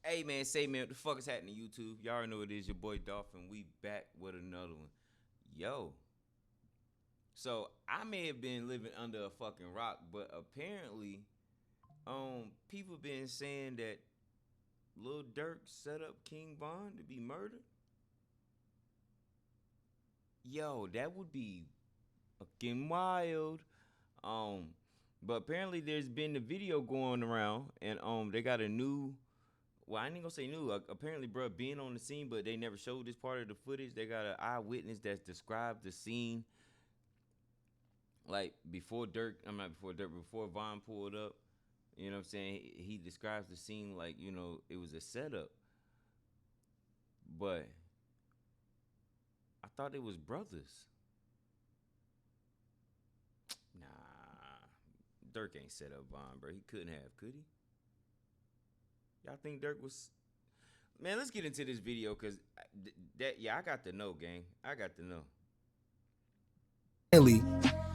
Hey man, say man, what the fuck is happening YouTube? Y'all already know it is your boy Dolphin. We back with another one. Yo. So I may have been living under a fucking rock, but apparently, people been saying that Lil Durk set up King Von to be murdered. Yo, that would be fucking wild. Um, but apparently there's been a video going around, and they got a new. Well, I ain't gonna say new. Apparently, bro, being on the scene, but they never showed this part of the footage. They got an eyewitness that's described the scene, like before Durk. I'm not before Durk, before Von pulled up. You know what I'm saying? He describes the scene like, it was a setup. But I thought it was brothers. Nah, Durk ain't set up Von, bro. He couldn't have, could he? Y'all think Durk was... Man, let's get into this video, because I got to know, gang. I got to know. Finally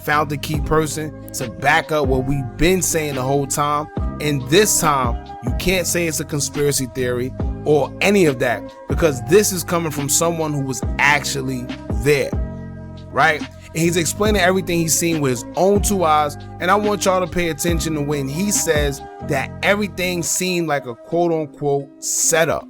found the key person to back up what we've been saying the whole time. And this time, you can't say it's a conspiracy theory or any of that, because this is coming from someone who was actually there, right? And he's explaining everything he's seen with his own two eyes. And I want y'all to pay attention to when he says that everything seemed like a quote unquote setup,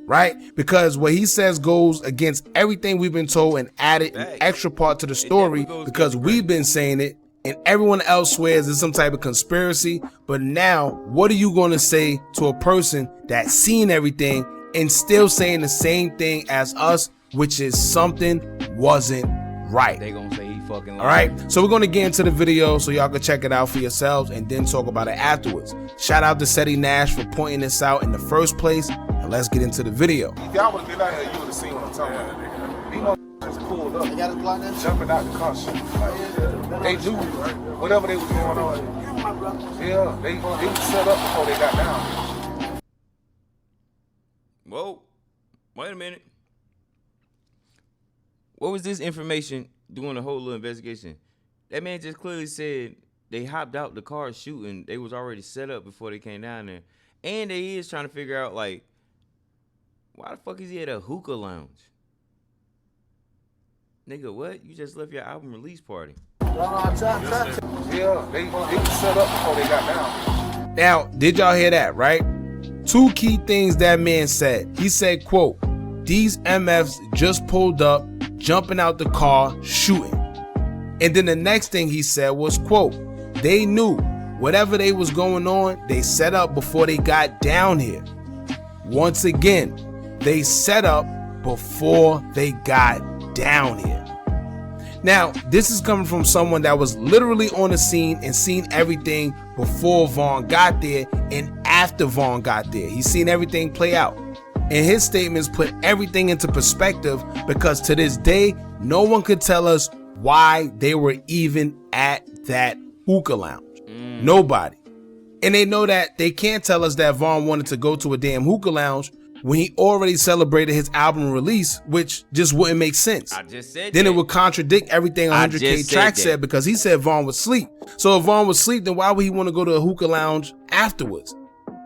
right? Because what he says goes against everything we've been told and added an extra part to the story, because we've been saying it and everyone else swears it's some type of conspiracy. But now, what are you going to say to a person that's seen everything and still saying the same thing as us, which is something wasn't right? They gonna say he fucking lying. All right, so we're gonna get into the video so y'all can check it out for yourselves and then talk about it afterwards. Shout out to Seti Nash for pointing this out in the first place, and let's get into the video. If y'all would have been out here, you would have seen what I'm talking about. These motherfuckers just pulled up, jumping out the car shit. Like, they knew whatever they was going on. Yeah, they was set up before they got down. Whoa, wait a minute. What was this information doing the whole little investigation? That man just clearly said they hopped out the car shooting. They was already set up before they came down there. And they is trying to figure out, like, why the fuck is he at a hookah lounge? Nigga, what? You just left your album release party. Yeah, they was set up before they got down. Now, did y'all hear that, right? Two key things that man said. He said, quote, "These MFs just pulled up, jumping out the car, shooting." And then the next thing he said was, quote, "They knew whatever they was going on, they set up before they got down here." Once again, they set up before they got down here. Now, this is coming from someone that was literally on the scene and seen everything before Von got there and after Von got there. He's seen everything play out. And his statements put everything into perspective, because to this day, no one could tell us why they were even at that hookah lounge. Nobody. And they know that they can't tell us that Von wanted to go to a damn hookah lounge when he already celebrated his album release, which just wouldn't make sense. I just said then that. It would contradict everything 100K Track said, because he said Von was asleep. So if Von was asleep, then why would he want to go to a hookah lounge afterwards?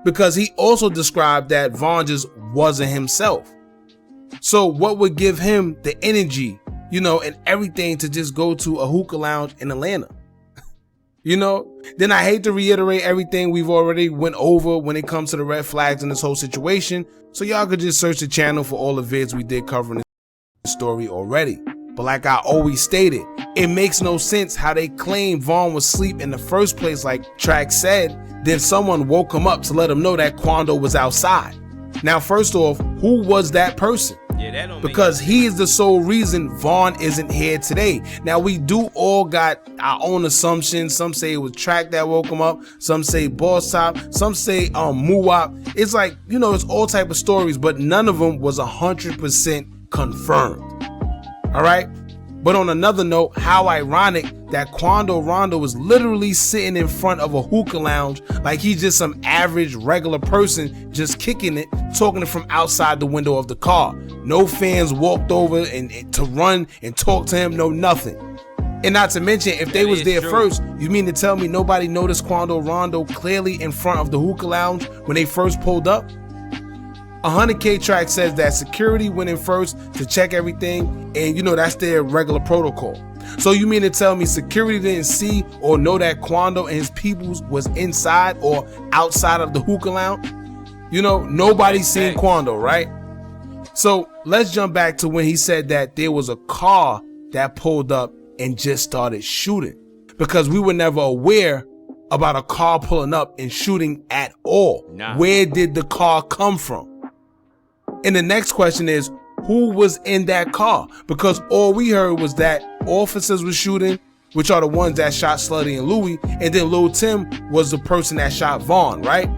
Because he also described that Von just wasn't himself. So what would give him the energy, and everything to just go to a hookah lounge in Atlanta? Then I hate to reiterate everything we've already went over when it comes to the red flags in this whole situation. So y'all could just search the channel for all the vids we did covering this story already. But like I always stated, it makes no sense how they claim Von was asleep in the first place, like Track said. Then someone woke him up to let him know that Quando was outside. Now, first off, who was that person? Yeah, that don't Because he is the sole reason Von isn't here today. Now, we do all got our own assumptions. Some say it was Track that woke him up. Some say Boss Top. Some say Muwap. It's like, it's all type of stories, but none of them was 100% confirmed. All right. But on another note, how ironic that Quando Rondo was literally sitting in front of a hookah lounge like he's just some average regular person just kicking it, talking it from outside the window of the car. No fans walked over and to run and talk to him, no nothing. And not to mention, if they was there first, you mean to tell me nobody noticed Quando Rondo clearly in front of the hookah lounge when they first pulled up? 100K Track says that security went in first to check everything, and that's their regular protocol. So you mean to tell me security didn't see or know that Quando and his peoples was inside or outside of the hookah lounge? Nobody's seen Quando, right? So let's jump back to when he said that there was a car that pulled up and just started shooting, because we were never aware about a car pulling up and shooting at all. Nah. Where did the car come from? And the next question is, who was in that car? Because all we heard was that officers were shooting, which are the ones that shot Slutty and Louie, and then Lil Tim was the person that shot Vaughn, right?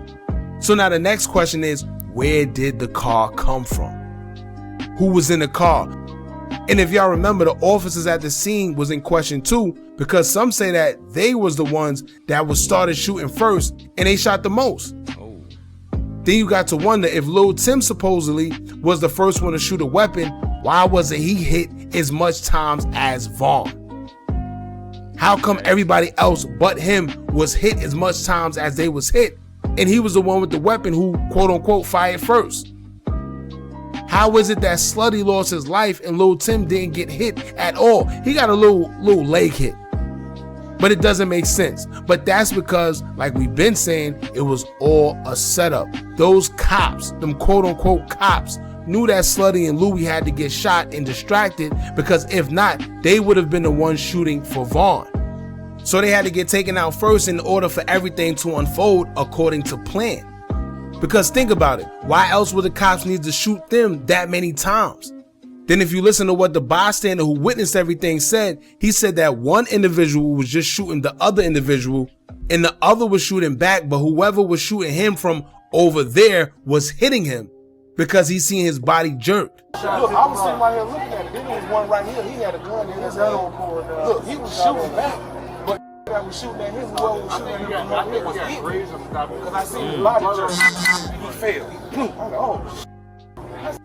So now the next question is, where did the car come from? Who was in the car? And if y'all remember, the officers at the scene was in question too, because some say that they was the ones that was started shooting first and they shot the most. Oh. Then you got to wonder, if Lil Tim supposedly was the first one to shoot a weapon, why wasn't he hit as much times as Vaughn? How come everybody else but him was hit as much times as they was hit, and he was the one with the weapon who quote unquote fired first? How is it that Slutty lost his life and Lil Tim didn't get hit at all? He got a little leg hit, but it doesn't make sense. But that's because, like we've been saying, it was all a setup. Those cops, them quote unquote cops, knew that Slutty and Louie had to get shot and distracted, because if not, they would have been the ones shooting for Vaughn. So they had to get taken out first in order for everything to unfold according to plan. Because think about it, why else would the cops need to shoot them that many times? Then if you listen to what the bystander who witnessed everything said, he said that one individual was just shooting the other individual and the other was shooting back, but whoever was shooting him from over there was hitting him because he seen his body jerked. Look, I was sitting right here looking at it. Then there was one right here. He had a gun in his hand. Look, he was shooting back, but that was shooting at him. Whoever was shooting at him from over here was hitting him. Because I seen his body jerk. He fell. He blew. I'm like, oh, that's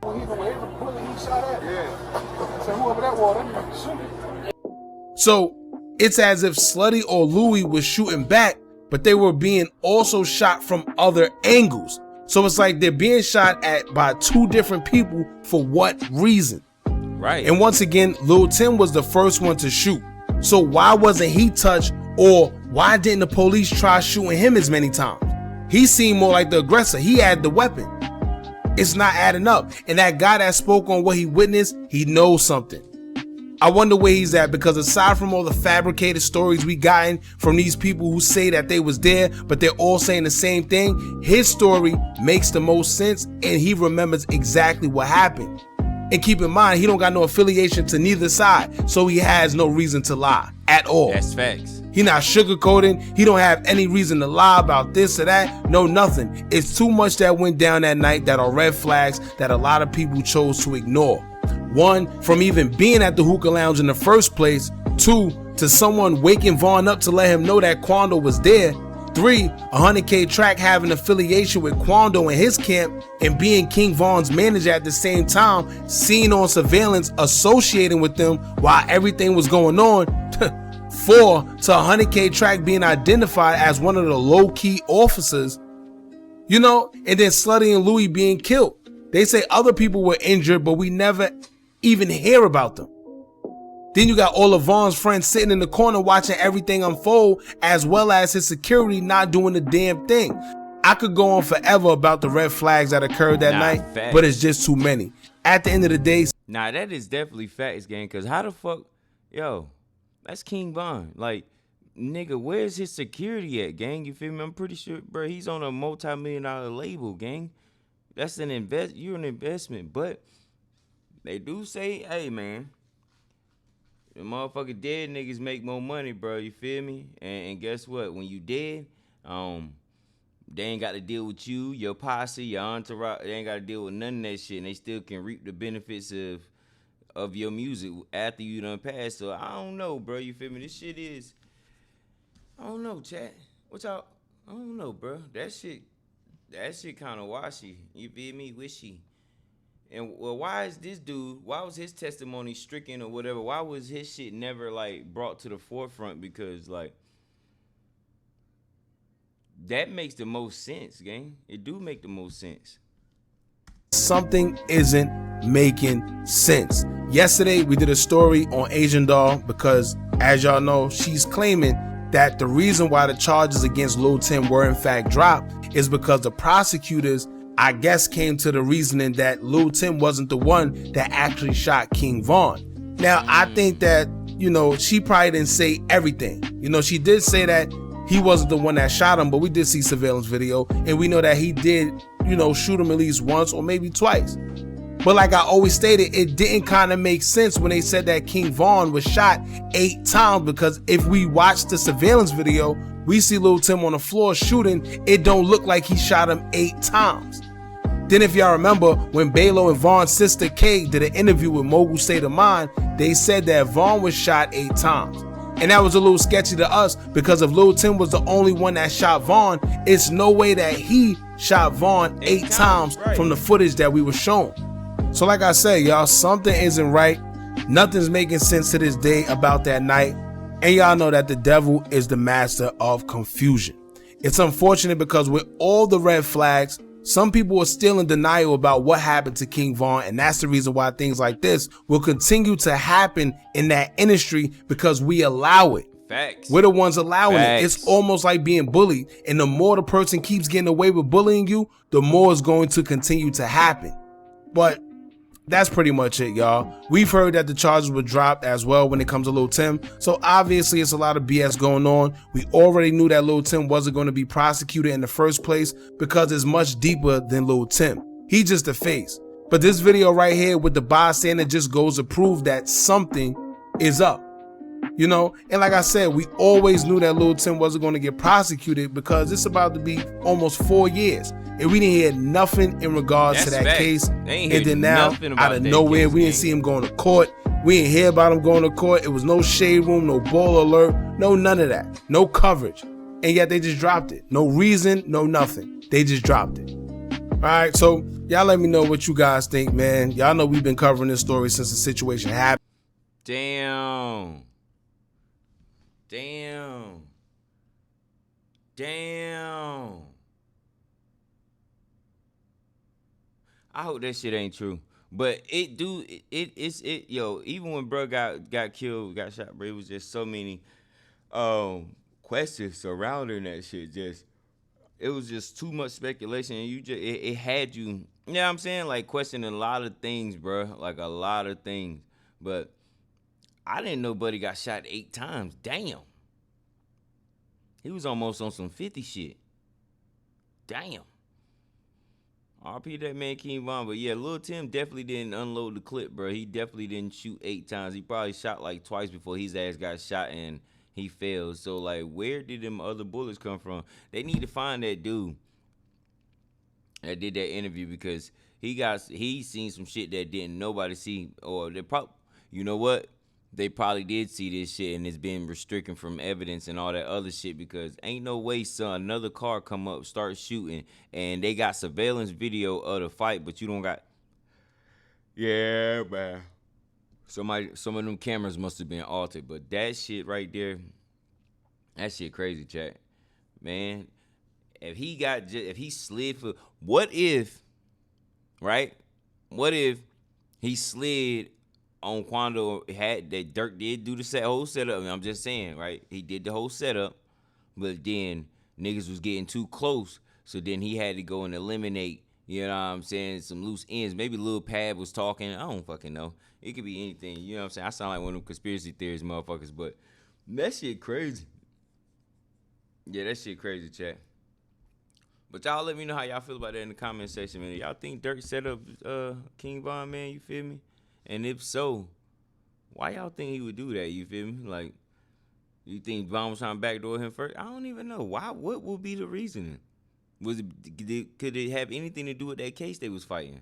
when he know where every bullet he shot at. Yeah. So whoever that was, that nigga shooting. So it's as if Slutty or Louie was shooting back, but they were being also shot from other angles. So it's like they're being shot at by two different people for what reason? Right. And once again, Lil Tim was the first one to shoot. So why wasn't he touched, or why didn't the police try shooting him as many times? He seemed more like the aggressor. He had the weapon. It's not adding up. And that guy that spoke on what he witnessed, he knows something. I wonder where he's at, because aside from all the fabricated stories we gotten from these people who say that they was there, but they're all saying the same thing, his story makes the most sense and he remembers exactly what happened. And keep in mind, he don't got no affiliation to neither side, so he has no reason to lie at all. That's facts. He not sugarcoating. He don't have any reason to lie about this or that. No, nothing. It's too much that went down that night that are red flags that a lot of people chose to ignore. One, from even being at the hookah lounge in the first place. Two, to someone waking Vaughn up to let him know that Quando was there. 3, 100K Track having affiliation with Quando in his camp and being King Von's manager at the same time, seen on surveillance associating with them while everything was going on. 4, to 100K Track being identified as one of the low-key officers, and then Slutty and Louie being killed. They say other people were injured, but we never even hear about them. Then you got all of Vaughn's friends sitting in the corner watching everything unfold, as well as his security not doing the damn thing. I could go on forever about the red flags that occurred that night, facts. but it's just too many. At the end of the day, Nah, that is definitely facts, gang, because how the fuck, that's King Von. Like, nigga, where's his security at, gang? You feel me? I'm pretty sure, bro, he's on a multi-million-dollar label, gang. That's you're an investment, but they do say, hey, man, the motherfucking dead niggas make more money, bro. You feel me? And guess what? When you dead, they ain't got to deal with you, your posse, your entourage. They ain't got to deal with none of that shit, and they still can reap the benefits of your music after you done passed. So I don't know, bro. You feel me? This shit is, I don't know, chat. What y'all? I don't know, bro. That shit kind of washy. You feel me? Wishy. And well, why was his testimony stricken or whatever? Why was his shit never brought to the forefront? Because that makes the most sense, gang. It do make the most sense. something isn't making sense. Yesterday, we did a story on Asian Doll because, as y'all know, she's claiming that the reason why the charges against Lil Tim were in fact dropped is because the prosecutors, I guess, came to the reasoning that Lil Tim wasn't the one that actually shot King Von. Now, I think that, she probably didn't say everything. She did say that he wasn't the one that shot him, but we did see surveillance video, and we know that he did, shoot him at least once or maybe twice. But like I always stated, it didn't kind of make sense when they said that King Von was shot 8 times, because if we watch the surveillance video, we see Lil Tim on the floor shooting. It don't look like he shot him 8 times. Then if y'all remember, when Balo and Von's sister Kay did an interview with Mogul State of Mind, they said that Von was shot 8 times. And that was a little sketchy to us, because if Lil Tim was the only one that shot Von, it's no way that he shot Von 8 times from the footage that we were shown. So like I said, y'all, something isn't right. Nothing's making sense to this day about that night. And y'all know that the devil is the master of confusion. It's unfortunate because with all the red flags, some people are still in denial about what happened to King Von, and that's the reason why things like this will continue to happen in that industry, because we allow it. Facts. We're the ones allowing Facts. it. It's almost like being bullied, and the more the person keeps getting away with bullying you, the more it's going to continue to happen. But that's pretty much it, y'all. We've heard that the charges were dropped as well when it comes to Lil Tim. So obviously it's a lot of BS going on. We already knew that Lil Tim wasn't going to be prosecuted in the first place because it's much deeper than Lil Tim. He's just a face. But this video right here with the bystander just goes to prove that something is up. And like I said, we always knew that Lil Tim wasn't going to get prosecuted because it's about to be almost 4 years. And we didn't hear nothing in regards to that case. And then now, out of nowhere, we didn't see him going to court. We didn't hear about him going to court. It was no shade room, no ball alert, no none of that. No coverage. And yet they just dropped it. No reason, no nothing. They just dropped it. All right, so y'all let me know what you guys think, man. Y'all know we've been covering this story since the situation happened. Damn. I hope that shit ain't true. But it's even when bro got killed, got shot, bro, it was just so many questions surrounding that shit. It was just too much speculation, and it had you, you know what I'm saying? Like questioning a lot of things, bro. Like a lot of things. But I didn't know Buddy got shot 8 times. Damn. He was almost on some 50 shit. Damn. RP that man King Von. But yeah, Lil Tim definitely didn't unload the clip, bro. He definitely didn't shoot 8 times. He probably shot like twice before his ass got shot and he failed. So like, where did them other bullets come from? They need to find that dude that did that interview, because he seen some shit that didn't nobody see. Or they probably, you know what? They probably did see this shit and it's been restricted from evidence and all that other shit, because ain't no way, son, another car come up, start shooting, and they got surveillance video of the fight, but you don't got. Yeah, man. Some of them cameras must have been altered, but that shit right there, that shit crazy, chat. Man, if he slid for, what if he slid on Quando, had that Durk did do the whole setup. I mean, I'm just saying, right? He did the whole setup, but then niggas was getting too close, so then he had to go and eliminate, you know what I'm saying, some loose ends. Maybe Lil Pab was talking. I don't fucking know. It could be anything. You know what I'm saying? I sound like one of them conspiracy theories motherfuckers, but that shit crazy. Yeah, that shit crazy, chat. But y'all let me know how y'all feel about that in the comment section, man. Y'all think Durk set up King Von, man? You feel me? And if so, why y'all think he would do that? You feel me? Like, you think Von was trying to backdoor him first? I don't even know. Why? What would be the reasoning? Could it have anything to do with that case they was fighting?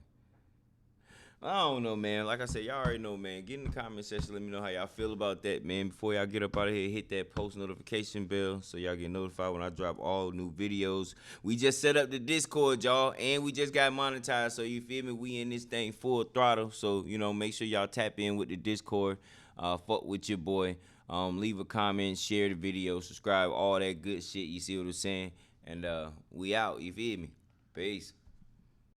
I don't know, man. Like I said, y'all already know, man. Get in the comment section. Let me know how y'all feel about that, man. Before y'all get up out of here, hit that post notification bell so y'all get notified when I drop all new videos. We just set up the Discord, y'all, and we just got monetized. So you feel me? We in this thing full throttle. So, make sure y'all tap in with the Discord. Fuck with your boy. Leave a comment, share the video, subscribe, all that good shit. You see what I'm saying? And we out. You feel me? Peace.